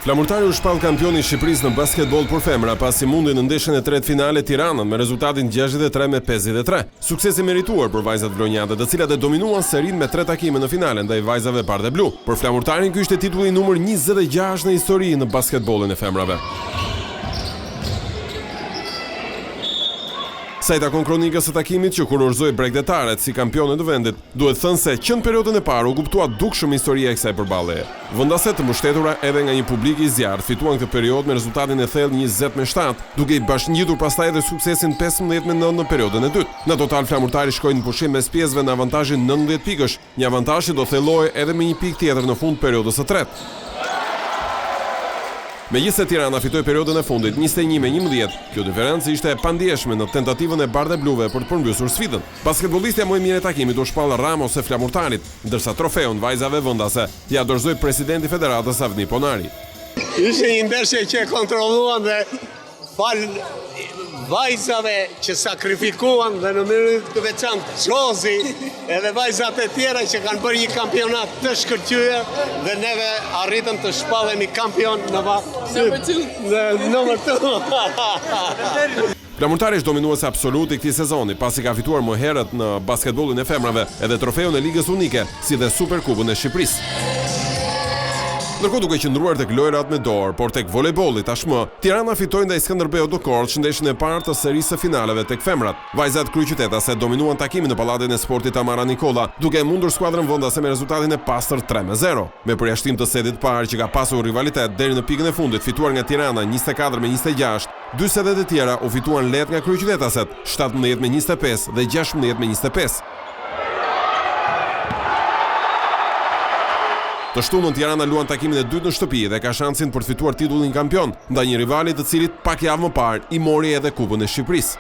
Flamurtari u shpall kampioni i Shqipërisë në basketbol për femra pasi mundi në ndeshjen e tretë finale Tiranën me rezultatin 63-53. Suksesi merituar për vajzat vlonjate, të cilat e dominuan serinë me 3 takime në finale ndaj vajzave bardhë blu. Për flamurtarin ky ishte titulli numër 26 në histori në basketbollin e femrave. Sa i takon kronikës së takimit që kurorëzoi bregdetaret si kampionet të vendit, duhet thënë se që në periudhën e parë u kuptua dukshëm historia e kësaj përballeje. Vendaset të mbështetura edhe nga një publik i zjarrt fituan këtë periudhë me rezultatin e thellë 20-7, duke i bashkëngjitur pastaj edhe suksesin 15-9 në periudhën e dytë. Në total flamurtari shkoi në pushim mes pjesëve në avantazhin 19 pikësh, një avantazh që do thellohej edhe me një pikë tjetër në fund periudhës së tretë. Megjithëse Tirana fitoi periudhën e fundit 21-11, kjo diferencë ishte e pandijeshme në tentativën e bardhë bluve për të përmbysur sfidën. Basketbollistja më e mirë e takimit u shpall Ramos e flamurtarit, ndërsa trofeun vajzave vendase ja dorëzoi presidenti i federatës Avni Ponari. Ishte një ndeshje që kontrolluan dhe fal vajzave që sakrifikuan dhe në mënyrë të veçantë Xozi edhe vajzat e tjera që kanë bërë një kampionat të shkëlqyer dhe neve arritëm të shpallemi kampion në numër 2. Flamurtari është dominuese absolut i këtij sezoni, pasi ka fituar më herët në basketbollin e femrave edhe trofeun e Ligës Unike, si dhe Superkupën e Shqipërisë. Ndërkohë duke qëndruar tek lojrat me dorë, por tek volejbolli tashmë, Tirana fitoi ndaj Skënderbeu do Korçë ndeshjen e parë të serisë së finaleve tek femrat. Vajzat kryeqytetase dominuan takimin në pallatin e sportit Tamara Nikola, duke mundur skuadrën vendase me rezultatin e pastër 3-0. Me përjashtim të setit parë që ka pasur rivalitet deri në pikën e fundit, fituar nga Tirana 24-26, dy setet e tjera u fituan lehtë nga kryeqytetaset, 17-25 dhe 16-25. Të shtunën Tirana luan takimin e dytë në shtëpi dhe ka shansin për të fituar titullin kampion, ndaj një rivali të cilit pak javë më parë i mori edhe Kupën e Shqipërisë.